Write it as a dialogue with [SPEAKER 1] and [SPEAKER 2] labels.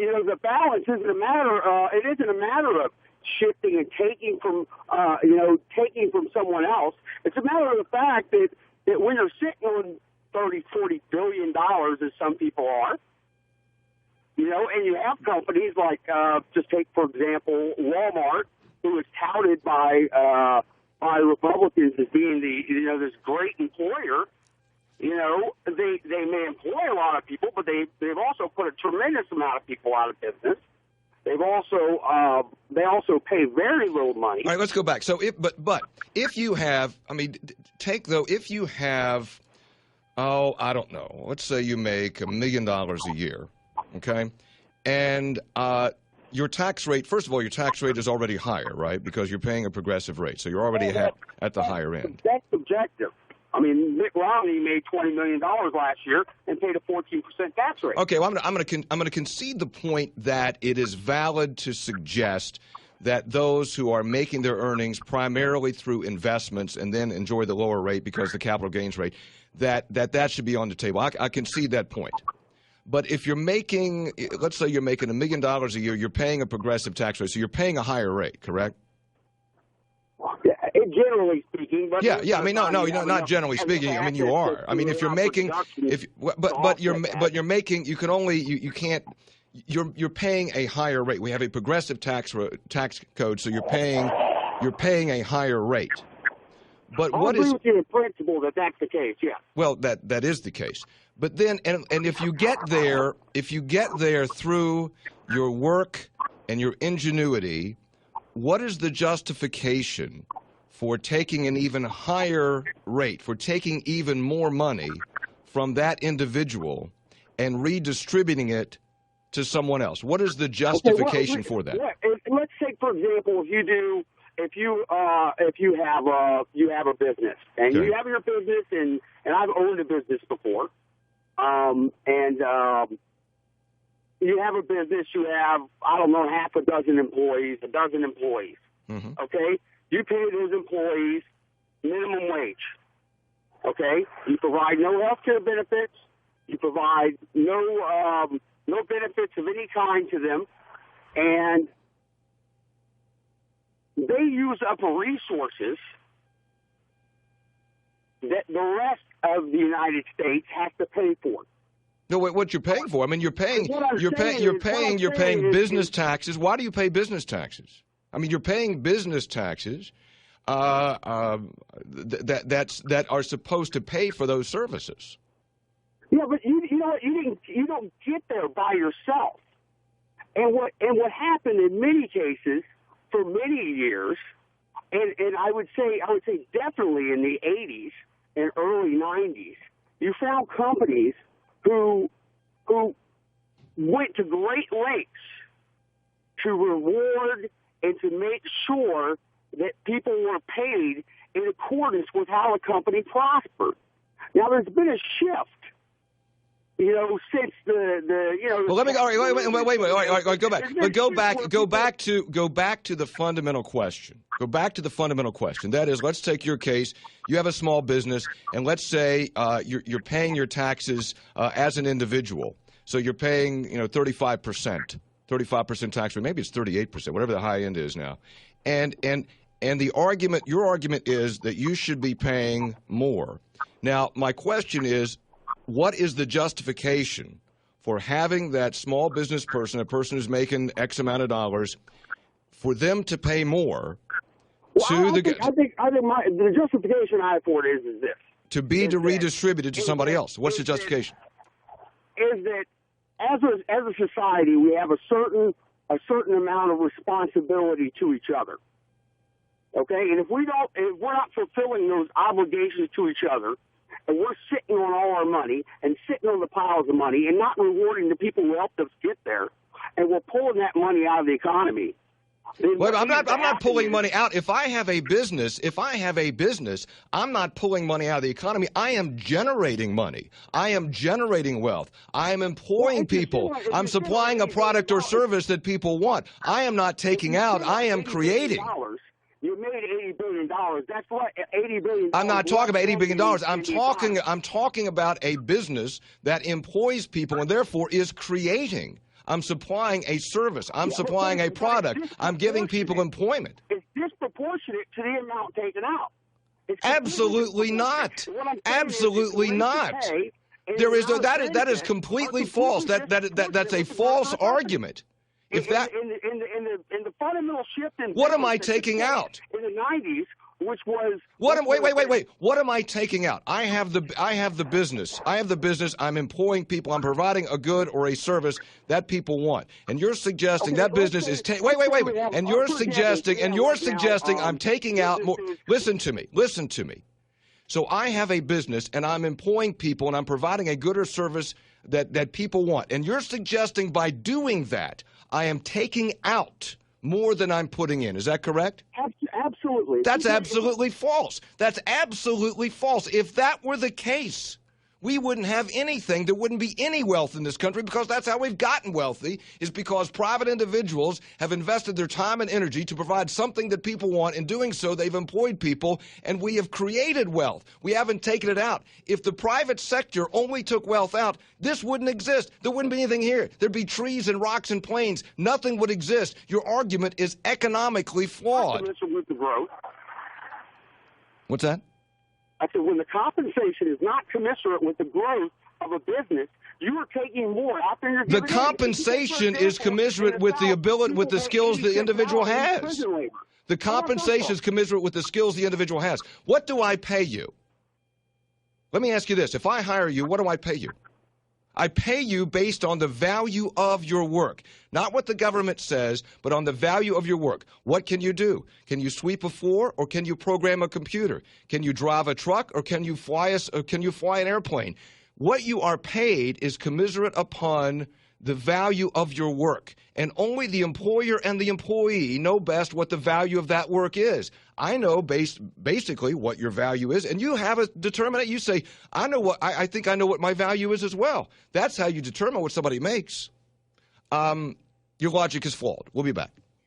[SPEAKER 1] the balance isn't a matter. It isn't a matter of shifting and taking from someone else. It's a matter of the fact that when you're sitting on $30-40 billion, as some people are, and you have companies like, just take for example, Walmart, who is touted by Republicans as being this great employer. They may employ a lot of people, but they've also put a tremendous amount of people out of business. They've also they also pay very little money.
[SPEAKER 2] All right, let's go back. So, if you have, if you have, I don't know, let's say you make $1 million a year, okay, and your tax rate, first of all, your tax rate is already higher, right? Because you're paying a progressive rate, so you're already at the higher end.
[SPEAKER 1] That's subjective. I mean, Mitt Romney made $20 million last year and paid a 14% tax rate.
[SPEAKER 2] Okay, well, I'm going to concede the point that it is valid to suggest that those who are making their earnings primarily through investments and then enjoy the lower rate because the capital gains rate, that should be on the table. I concede that point. But if you're making, let's say you're making $1 million a year, you're paying a progressive tax rate, so you're paying a higher rate, correct?
[SPEAKER 1] Generally speaking, but
[SPEAKER 2] I mean, no, not generally speaking. I mean, you are. I mean, if you're making, you're making, you can only, you can't. You're paying a higher rate. We have a progressive tax code, so you're paying a higher rate. But
[SPEAKER 1] I agree with you in principle that that's the case. Yeah.
[SPEAKER 2] Well, that is the case. But then, and if you get there through your work and your ingenuity, what is the justification for taking an even higher rate, for taking even more money from that individual and redistributing it to someone else? What is the justification for that?
[SPEAKER 1] Let's say, for example, if you have a business and you have your business, and I've owned a business before, and you have a business, you have, I don't know, half a dozen employees, a dozen employees.
[SPEAKER 2] Mm-hmm.
[SPEAKER 1] Okay, you pay those employees minimum wage. Okay, you provide no health care benefits, you provide no benefits of any kind to them, and they use up resources that the rest of the United States has to pay for.
[SPEAKER 2] No, what you're paying for? I mean, you're paying business taxes. Why do you pay business taxes? I mean, you're paying business taxes that are supposed to pay for those services.
[SPEAKER 1] Yeah, but you know what? You don't get there by yourself. And what happened in many cases for many years, and I would say definitely in the 80s and early 90s, you found companies who went to great lengths to reward and to make sure that people were paid in accordance with how a company prospered. Now, there's been a shift, since the.
[SPEAKER 2] Well, let me. All right, wait. All right, go back. But go back to the fundamental question. Go back to the fundamental question. That is, let's take your case. You have a small business, and let's say you're paying your taxes as an individual. So you're paying 35% tax rate. Maybe it's 38%, whatever the high end is now. And your argument is that you should be paying more. Now, my question is, what is the justification for having that small business person, a person who's making X amount of dollars, for them to pay more?
[SPEAKER 1] I think the justification I have for it is this:
[SPEAKER 2] to redistribute it to somebody else. What's the justification?
[SPEAKER 1] Is that as a society, we have a certain amount of responsibility to each other. Okay, and if we're not fulfilling those obligations to each other, and we're sitting on all our money and sitting on the piles of money and not rewarding the people who helped us get there, and we're pulling that money out of the economy.
[SPEAKER 2] Well, I'm not pulling money out. If I have a business, I'm not pulling money out of the economy. I am generating money. I am generating wealth. I am employing people. I'm supplying a product or service that people want. I am not taking out. I am creating.
[SPEAKER 1] You made $80 billion. That's what $80 billion.
[SPEAKER 2] I'm not talking about $80 billion. I'm talking about a business that employs people and therefore is creating. I'm supplying a service. I'm supplying a product. I'm giving people employment.
[SPEAKER 1] It's disproportionate to the amount taken out.
[SPEAKER 2] Absolutely not. Absolutely not. There is that is completely false. That's a false argument. If that
[SPEAKER 1] in the fundamental shift in
[SPEAKER 2] what am I taking out
[SPEAKER 1] in the 90s, which was
[SPEAKER 2] wait. What am I taking out? I have the business. I'm employing people. I'm providing a good or a service that people want. And you're suggesting that business is wait. And you're suggesting I'm taking out more. Listen to me. So I have a business and I'm employing people and I'm providing a good or service that people want. And you're suggesting by doing that, I am taking out more than I'm putting in. Is that correct?
[SPEAKER 1] Absolutely.
[SPEAKER 2] That's absolutely false. That's absolutely false. If that were the case, we wouldn't have anything. There wouldn't be any wealth in this country, because that's how we've gotten wealthy, is because private individuals have invested their time and energy to provide something that people want. In doing so, they've employed people, and we have created wealth. We haven't taken it out. If the private sector only took wealth out, this wouldn't exist. There wouldn't be anything here. There'd be trees and rocks and plains. Nothing would exist. Your argument is economically flawed.
[SPEAKER 1] With the growth.
[SPEAKER 2] What's that?
[SPEAKER 1] I said, when the compensation is not commensurate with the growth of a business, you are taking more out than you're giving.
[SPEAKER 2] The compensation is commensurate with the ability, with the skills the individual has. The compensation is commensurate with the skills the individual has. What do I pay you? Let me ask you this. If I hire you, what do I pay you? I pay you based on the value of your work. Not what the government says, but on the value of your work. What can you do? Can you sweep a floor, or can you program a computer? Can you drive a truck, or can you fly an airplane? What you are paid is commiserate upon the value of your work. And only the employer and the employee know best what the value of that work is. I know basically what your value is, and you have it determined. You say, I think I know what my value is as well. That's how you determine what somebody makes. Your logic is flawed. We'll be back.